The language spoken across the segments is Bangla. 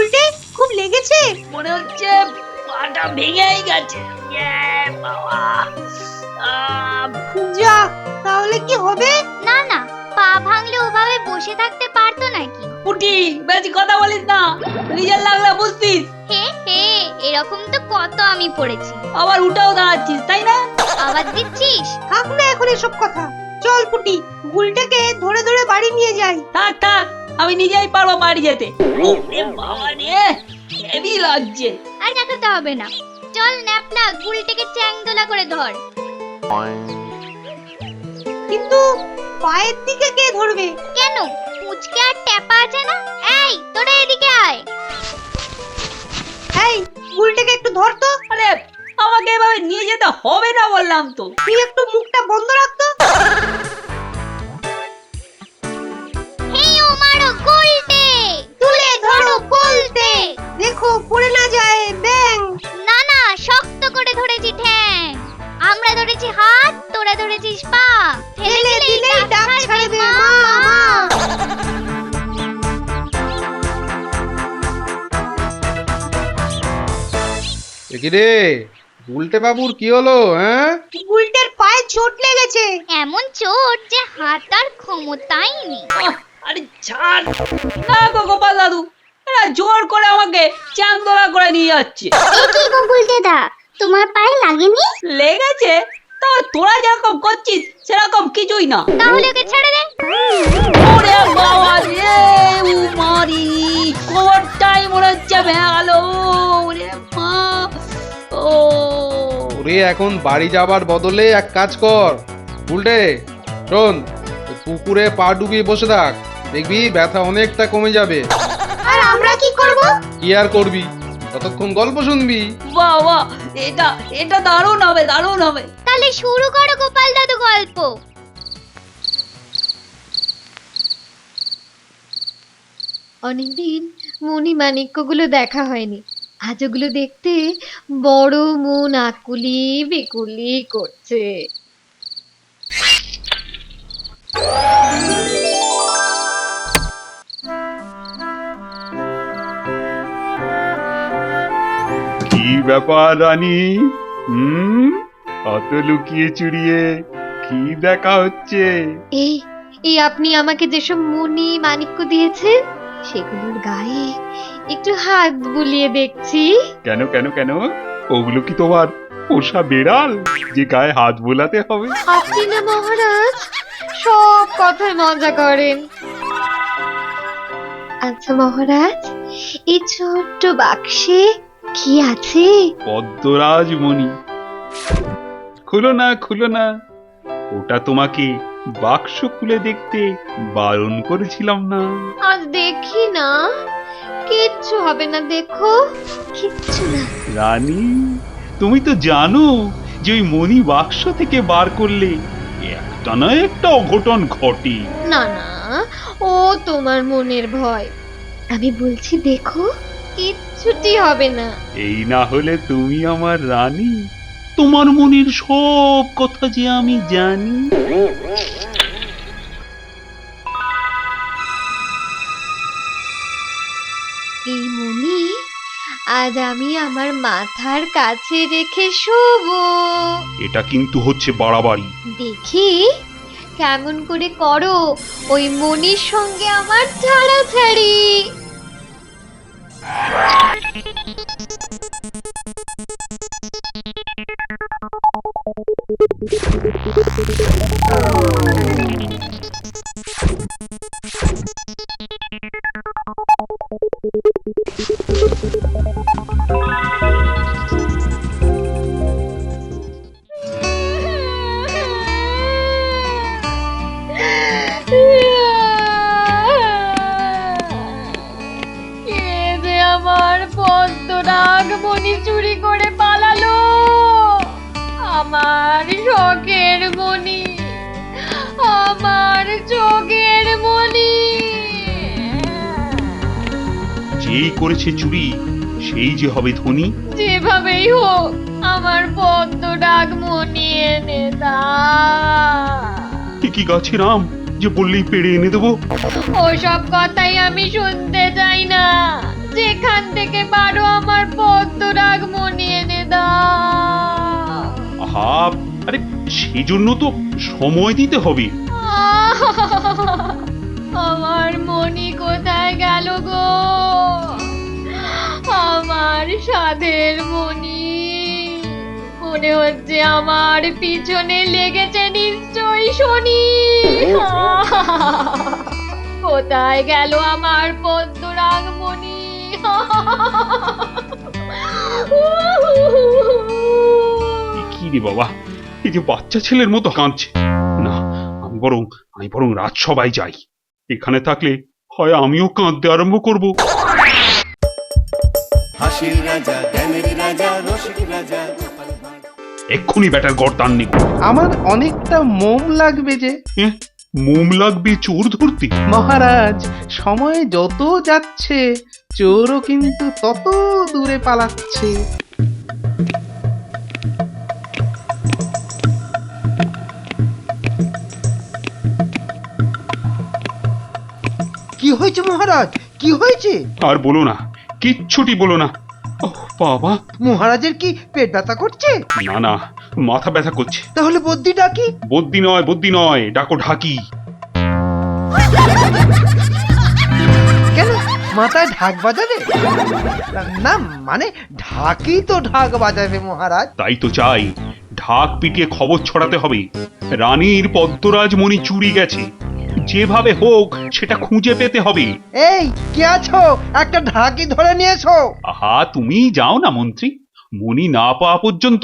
গুলটে খুব লেগেছে? মনে হচ্ছে পাটা ভেঙেই গেছে। বাবা, যা, তাহলে কি হবে? না না, পা ভাঙলে ওভাবে বসে থাকতে পারতো নাকি? পুটি বেশি কথা বলিস না, নিজের লাগলা বুঝতিস। হে হে, এরকম তো কত আমি পড়েছি। আবার উঠাও দাঁড়াচ্ছিস তাই না? আবার দিচ্ছিস? থাক না এখন এসব কথা। চল পুটি, গুলটাকে ধরে ধরে বাড়ি নিয়ে যাই। থাক থাক, আমি নিজেই পারবো বাড়ি যেতে। ওরে বাবা রে, হেভি লাগছে। আর দেখাতে হবে না, চল ন্যাপলা, গুলটাকে চ্যাংদোলা করে ধর। কিন্তু পায়ের দিকে কে ধরবে? কেন, পুচকে আর ট্যাপা আছে না? এই তোরা এদিকে আয়। এই গুলটাকে একটু ধর তো। আরে আমাকে এভাবে নিয়ে যেতে হবে না বললাম তো। তুই একটু মুখটা বন্ধ রাখতো। হেই ও মারো গুলটে, তুলে ধরো গুলটে। দেখো পড়ে না যায় ব্যাং। না না, শক্ত করে ধরেছি ঠ্যাং। আমরা ধরেছি হাত, তোরা ধরেছিস পা। ঠেলে দিলেই ডাক ছাড়বে মা মা। কি রে, গুলটে বাবুর কি হলো? হ্যাঁ, গুলটের পায়ে চোট লেগেছে। এমন চোট যে হাঁটার ক্ষমতাই নেই। আরে ছাড় না গো গোপাল দাদু, এরা জোর করে আমাকে চান্দোলা করে নিয়ে যাচ্ছে। এই কি গো গুলটে দা, তোমার পায়ে লাগেনি? লেগেছে তো, তোরা যেরকম করছিস সেরকম কিছুই না। তাহলে ওকে ছেড়ে দে। ওরে বাবা রে, উমারি কোমরটাই মনে হচ্ছে ভেঙালো। ওরে মা, ও ওরে এখন বাড়ি যাবার বদলে এক কাজ কর গুলটে, শোন, ওই পুকুরে পা ডুবিয়ে বসে থাক, দেখবি ব্যথা অনেকটা কমে যাবে। আর আমরা কি করব? কি আর করবি, ততক্ষণ গল্প শুনবি। বাবা, এটা এটা দারুণ হবে, দারুণ হবে। তাহলে শুরু করো গোপাল দাদু গল্প। অনেকদিন মণিমাণিক্যগুলো দেখা হয়নি, আজ ওগুলো দেখতে বড় মন আকুলি বিকুলি করছে। কি ব্যাপার রানী? অত লুকিয়ে চুরিয়ে কি দেখা হচ্ছে? এই এই আপনি আমাকে যেসব মণি মাণিক্য দিয়েছেন সেগুলোর গায়ে একটু হাত বুলিয়ে দেখছি। কেন কেন কেন, ওগুলো কি তোমার পোষা বেড়াল যে গায়ে হাত বোলাতে হবে? আপনি না মহারাজ সব কথায় মজা করেন। আচ্ছা মহারাজ, এই ছোট্ট বাক্সে কি আছে? পদ্মরাজ মণি। খুলো না খুলো না, ওটা তোমাকে বাক্স খুলে দেখতে বারণ করেছিলাম না? আজ দেখি না, কিচ্ছু হবে না, দেখো কিচ্ছু না। রানী, তুমি তো জানো যে ওই মণি বাক্স থেকে বার করলে একটা না একটা অঘটন ঘটে। না না, ও তোমার মনের ভয়। আমি বলছি দেখো, কিচ্ছুটি হবে না। এই না হলে তুমি আমার রানী, তোমার মনের সব কথা যে আমি জানি। এই মণি আজ আমি আমার মাথার কাছে রেখে শোবো। এটা কিন্তু হচ্ছে বাড়াবাড়ি। দেখি কেমন করে করো ওই মণির সঙ্গে আমার ছাড়াছাড়ি। আমার পদ্মরাগ মণি চুরি করে পালালো, আমার শখের মণি, আমার চোখের মণি। যেই করেছে চুরি সেই যে হবে ধনী। যেভাবেই হোক আমার পদ্মরাগ মণি এনে দাও। কি গাছের আম যে বললেই পেড়ে এনে দেবো? ওসব কথাই আমি শুনতে চাই না, যেখান সেজন্য তো সময় দিতে হবে। আমার মনি কোথায় গেল গো? আমার সাধের মনি মনে হচ্ছে আমার পিছনে লেগেছে নিশ্চয়ই শনি। কোথায় গেল আমার পদ্মরাগ মনি? কি রে বাবা, এই যে বাচ্চা ছেলের মতো কাঁদছে। না, আমি বরং রাজসভায় যাই। এখানে থাকলে হয় আমিও কাঁদতে আরম্ভ করব। হাসির রাজা, জ্ঞানের রাজা, রসিক রাজা। এক্ষুনি ব্যাটার গর্দান নিব। আমার অনেকটা মোম লাগবে যে। মোম লাগবে চোর ধরতে? মহারাজ, সময় যত যাচ্ছে চোরও কিন্তু তত দূরে পালাচ্ছে। কি হয়েছে মহারাজ? কি হয়েছে? আর বলো না, কিচ্ছুটি বলো না। ওহ বাবা, মহারাজের কি পেট ব্যথা করছে? না না, মাথা ব্যথা করছে। তাহলে বদ্যি ডাকি? বদ্যি নয়, ডাকো ঢাকি। কেন, মাথায় ঢাক বাজাবে? না মানে ঢাকি তো ঢাক বাজাবে মহারাজ। তাই তো চাই, ঢাক পিটিয়ে খবর ছড়াতে হবে রানীর পদ্মরাজ মণি চুরি গেছে। যেভাবে হোক সেটা খুঁজে পেতে হবে। এই কে আছো? একটা ঢাকি ধরে নিয়ে এসো। আহা, তুমি যাও না মন্ত্রী, মণি না পাওয়া পর্যন্ত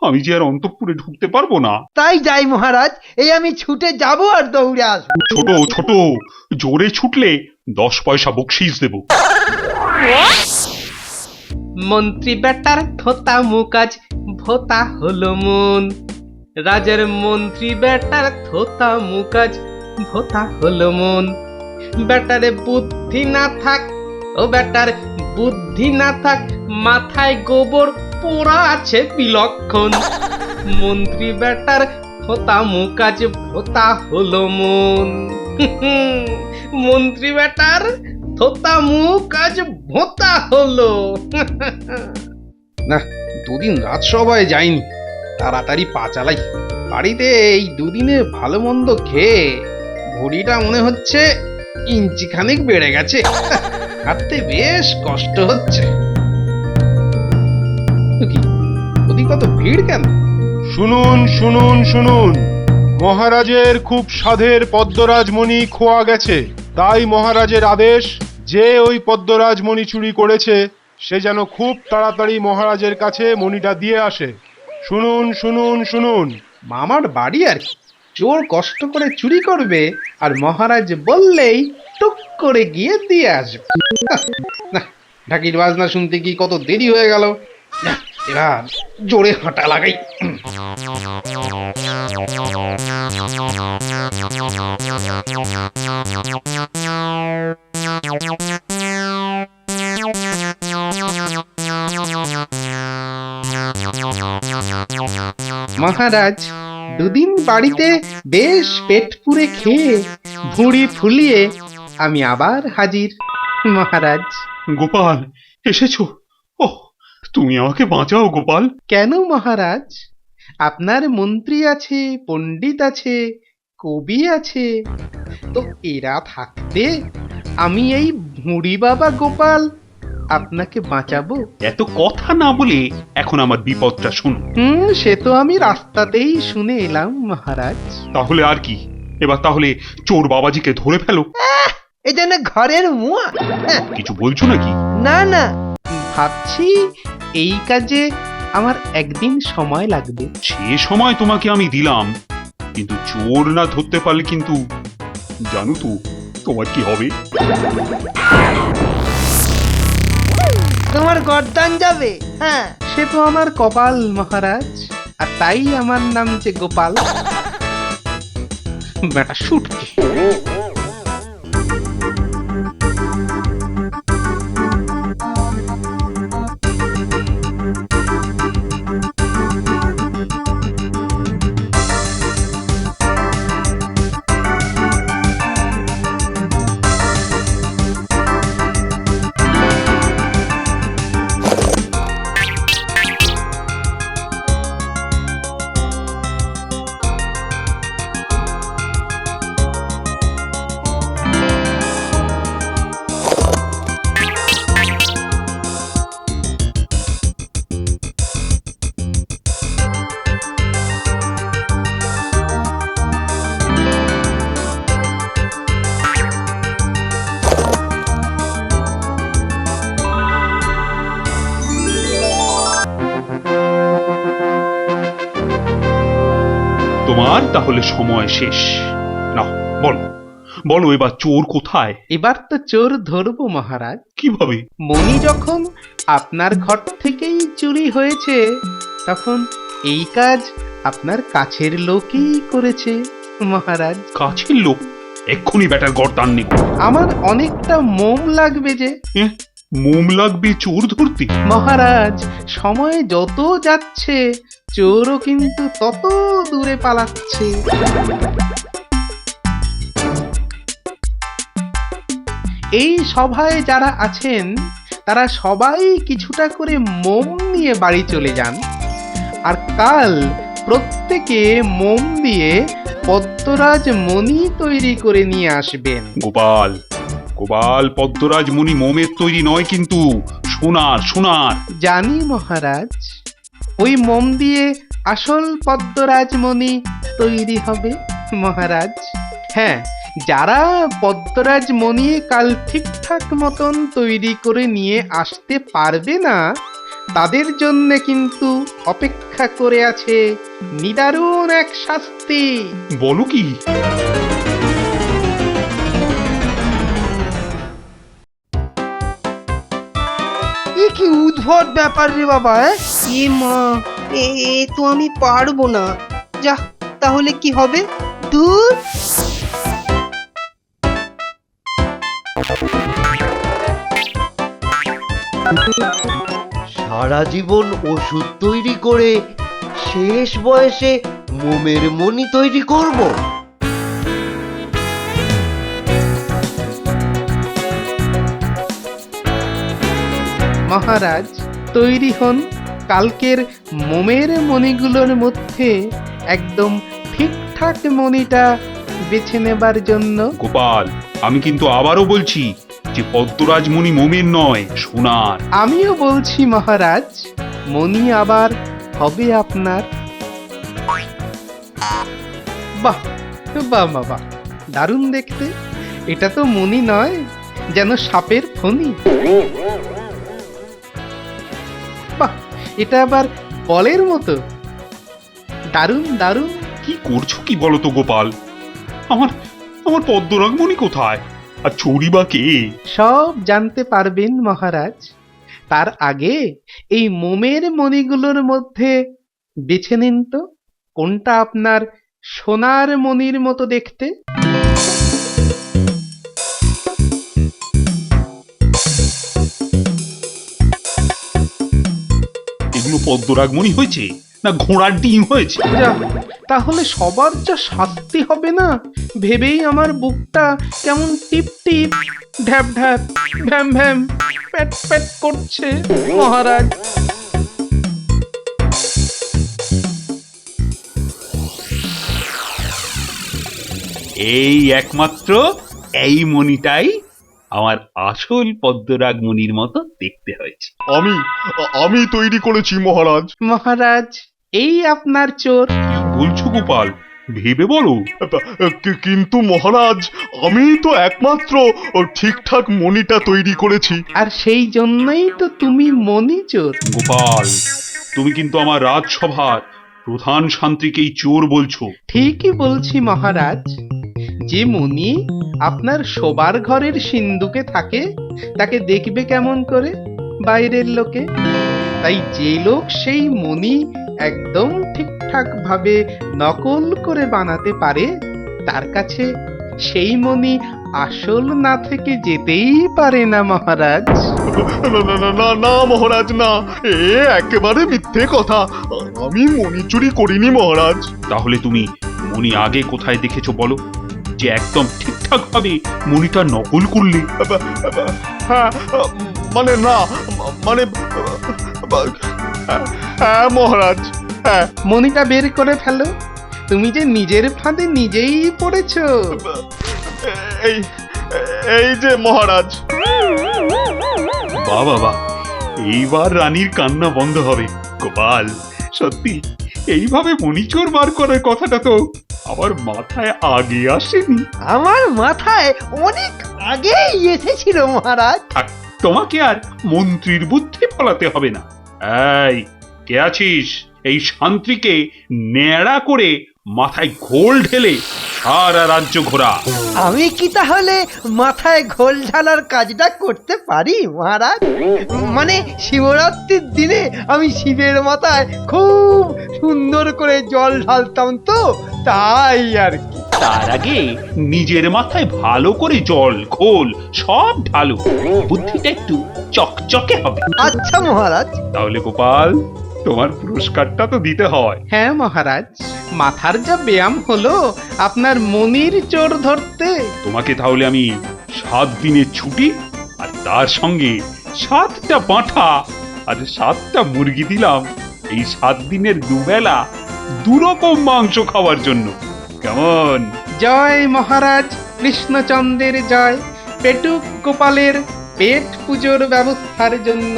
আমি যে আর অন্তঃপুরে ঢুকতে পারবো না। তাই যাই মহারাজ, এই আমি ছুটে যাব আর দৌড়ে আসবো। ছোট জোরে ছুটলে 10 পয়সা বকশিস দেব। মন্ত্রী বেটার থোতা মুকাজ ভোতা হলো মন। রাজার মন্ত্রী বেটার থোতা মুকাজ ভোতা হলো মন। বেটারে বুদ্ধি না থাক, ও বেটার বুদ্ধি না থাক, মাথায় গোবর পোড়া আছে বিলক্ষণ। মন্ত্রী বেটার থোতা মুকাজ ভোতা হলো মন। মন্ত্রী বেটার থোতা মুকাজ ভোতা হলো। না, দুদিন রাজসভায় যাইনি, তাড়াতাড়ি পা চালাই। বাড়িতে এই দুদিনে ভালো মন্দ খেয়ে ভুঁড়িটা মনে হচ্ছে ইঞ্চিখানেক বেড়ে গেছে। হাঁটতে বেশ কষ্ট হচ্ছে। কি ওদিক কত ভিড় কেন? শুনুন শুনুন শুনুন, মহারাজের খুব সাধের পদ্মরাজমণি খোয়া গেছে। তাই মহারাজের আদেশ, যে ওই পদ্মরাজমণি চুরি করেছে সে যেন খুব তাড়াতাড়ি মহারাজের কাছে মণিটা দিয়ে আসে। শুনুন শুনুন শুনুন। মামার বাড়ি আর কি, চোর কষ্ট করে চুরি করবে আর মহারাজ বললেই টুক করে গিয়ে দিয়ে আসবে। না, ঢাকির বাজনা শুনতে কি কত দেরি হয়ে গেল। না, এবার জোরে হাঁটা লাগাই। মহারাজ, দুদিন বাড়িতে বেশ পেট পুরে খেয়ে ভুঁড়ি ফুলিয়ে আমি আবার হাজির মহারাজ। গোপাল, এসেছো? ওহ, তুমি আমাকে বাঁচাও গোপাল। কেন মহারাজ? আপনার মন্ত্রী আছে, পণ্ডিত আছে, কবি আছে, তো এরা থাকতে আমি এই ভুঁড়ি বাবা গোপাল আপনাকে বাঁচাবো? এত কথা না বলে এখন আমার বিপদটা শুনো। সে তো আমি রাস্তাতেই শুনে এলাম মহারাজ। তাহলে আর কি, এবার তাহলে চোর বাবাজিকে ধরে ফেলো। এই যেন ঘরের মুয়া। কিছু বলছো নাকি? না না, ভাবছি এই কাজে আমার একদিন সময় লাগবে। সে সময় তোমাকে আমি দিলাম, কিন্তু চোর না ধরতে পারলে কিন্তু জানো তো তোমার কি হবে। তোমার গর্দান যাবে। হ্যাঁ, সে তো আমার কপাল মহারাজ, আর তাই আমার নাম যে গোপাল। বেটা শুটকি। তোমার তাহলে সময় শেষ। না, বলো বলো এবার চোর কোথায়? এবার তো চোর ধরবো মহারাজ। কিভাবে? মণি যখন আপনার ঘর থেকেই চুরি হয়েছে, তখন এই কাজ আপনার কাছের লোকই করেছে মহারাজ। কাছের লোক? এক্ষুনি ব্যাটার গর্দান নেব। আমার অনেকটা মোম লাগবে যে। মোম লাগবে চোর ধরতে? মহারাজ, সময় যত যাচ্ছে চোরও কিন্তু তত দূরে পালাচ্ছে। এই সভায় যারা আছেন তারা সবাই কিছুটা করে মোম নিয়ে বাড়ি চলে যান, আর কাল প্রত্যেকে মোম দিয়ে পদ্মরাজ মণি তৈরি করে নিয়ে আসবেন। গোপাল, গোপাল, পদ্মরাজ মণি মোমের তৈরি নয় কিন্তু, সোনার, সোনার। জানি মহারাজ, ওই মোম দিয়ে আসল পদ্মরাজ মণি তৈরি হবে মহারাজ। হ্যাঁ, যারা পদ্মরাজ মণি কাল ঠিকঠাক মতন তৈরি করে নিয়ে আসতে পারবে না, তাদের জন্য কিন্তু অপেক্ষা করে আছে নিদারুণ এক শাস্তি। বলো কি? এ কি উদ্ভট ব্যাপার রে বাবা! এ মা, এ এ তো আমি পারবো না। যা, তাহলে কি হবে? দূর। সারা জীবন ওষুধ তৈরি করে শেষ বয়সে মোমের মণি তৈরি করব? মহারাজ, তৈরি হন। কালকের মোমের মণিগুলোর মধ্যে একদম ঠিকঠাক মণিটা বেছে নেবার জন্য। গোপাল, আমি কিন্তু আবারও বলছি যে পদ্মরাজ মণি মোমের নয়, সোনার। আমিও বলছি মহারাজ, মণি আবার হবে আপনার। বাহ বাহ বাবা, দারুণ দেখতে। এটা তো মণি নয়, যেন সাপের ফণি। বাহ, এটা আবার বলের মতো। দারুণ দারুণ। কি করছো কি বলো তো গোপাল? আমার আমার পদ্মরাজ মণি কোথায়? আর চোরি বা কে? সব জানতে পারবেন মহারাজ। তার আগে এই মোমের মণিগুলোর মধ্যে বেছে নিন তো কোনটা আপনার সোনার মণির মতো দেখতে। এগুলো পদ্মরাজ মণি হয়েছে না ঘোড়ার ডিম হয়েছে? যা, তাহলে সবার যা শাস্তি হবে না, ভেবেই আমার বুকটা কেমন টিপ টিপ, ঢ্যাপ ঢ্যাপ, ভ্যাম ভ্যাম, প্যাট প্যাট করছে মহারাজ। এই একমাত্র এই মণিটাই আমার আসল পদ্মরাজ মণির মতো দেখতে হয়েছে। আমি তৈরি করেছি মহারাজ। মহারাজ, এই আপনার চোর। কি বলছো গোপাল? ভেবে বলো। কিন্তু মহারাজ, আমি তো একমাত্র ঠিকঠাক মণিটা তৈরি করেছি। আর সেই জন্যই তো তুমি মণি চোর। গোপাল, তুমি কিন্তু আমার রাজসভার প্রধান শান্তিকেই চোর বলছো। ঠিকই বলছি মহারাজ। যে মণি আপনার শোবার ঘরের সিন্ধুকে থাকে, তাকে দেখবে কেমন করে বাইরের লোকে? তাই যে লোক সেই মণি একদম ঠিকঠাক ভাবে নকল করে বানাতে পারে, তার কাছে সেই মণি আসল না থেকে যেতেই পারে না মহারাজ। না না না না না মহারাজ, না, এ একেবারে মিথ্যে কথা। আমি মণি চুরি করিনি মহারাজ। তাহলে তুমি মণি আগে কোথায় দেখেছো বলো, যে একদম ঠিকঠাক ভাবে মণিটা নকল করলে? হ্যাঁ, মানে না, মানে হ্যাঁ মহারাজ, হ্যাঁ। মণিটা বের করে ফেলো। তুমি যে নিজের ফাঁদে নিজেই পড়েছো। এই এই যে মহারাজ। বাহ বাবা, এইবার রানীর কান্না বন্ধ হবে। গোপাল, সত্যি এইভাবে মণিচোর বার করার কথাটা তো আমার মাথায় আগে আসেনি। আমার মাথায় অনেক আগেই এসেছিল মহারাজ। থাক, তোমাকে আর মন্ত্রীর বুদ্ধি ফলাতে হবে না। এই, কে আছিস? এই শান্তিকে ন্যাড়া করে মাথায় ঘোল ঢেলে সারা রাজ্য ঘোরা। আমি কি তাহলে মাথায় ঘোল ঢালার কাজটা করতে পারি মহারাজ? মানে শিবরাত্রির দিনে আমি শিবের মাথায় খুব সুন্দর করে জল ঢালতাম তো, তাই আর কি। তার আগে নিজের মাথায় ভালো করে জল ঘোল সব ঢালো, বুদ্ধিটা একটু চকচকে হবে। আচ্ছা মহারাজ। তাহলে গোপাল, তোমার পুরস্কারটা তো দিতে হয়। হ্যাঁ মহারাজ, মাথার যা ব্যায়াম হলো আপনার মনির চোর ধরতে। তোমাকে তাহলে আমি 7 দিনের ছুটি আর তার সঙ্গে 7টা পাঁঠা আর 7টা মুরগি দিলাম এই 7 দিনের দুবেলা 2 রকম মাংস খাওয়ার জন্য। কেমন? জয় মহারাজ কৃষ্ণচন্দ্রের জয়। পেটুক গোপালের পেট পুজোর ব্যবস্থার জন্য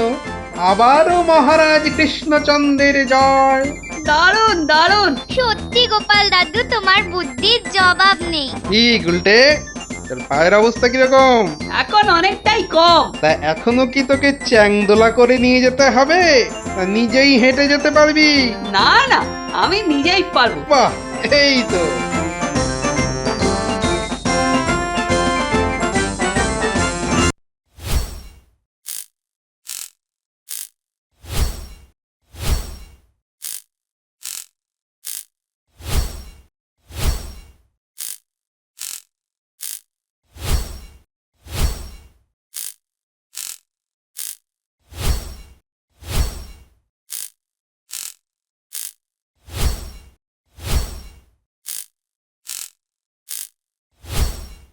আবারও মহারাজ কৃষ্ণচন্দ্রের জয়। দারুণ দারুণ। সত্যি গোপাল দাদু, তোমার বুদ্ধির জবাব নেই। কি গুলটে, তোর পায়ের অবস্থা কিরকম? এখন অনেকটাই কম। তা এখনো কি তোকে চ্যাংদোলা করে নিয়ে যেতে হবে, না নিজেই হেঁটে যেতে পারবি? না না, আমি নিজেই পারবো। বাহ, এই তো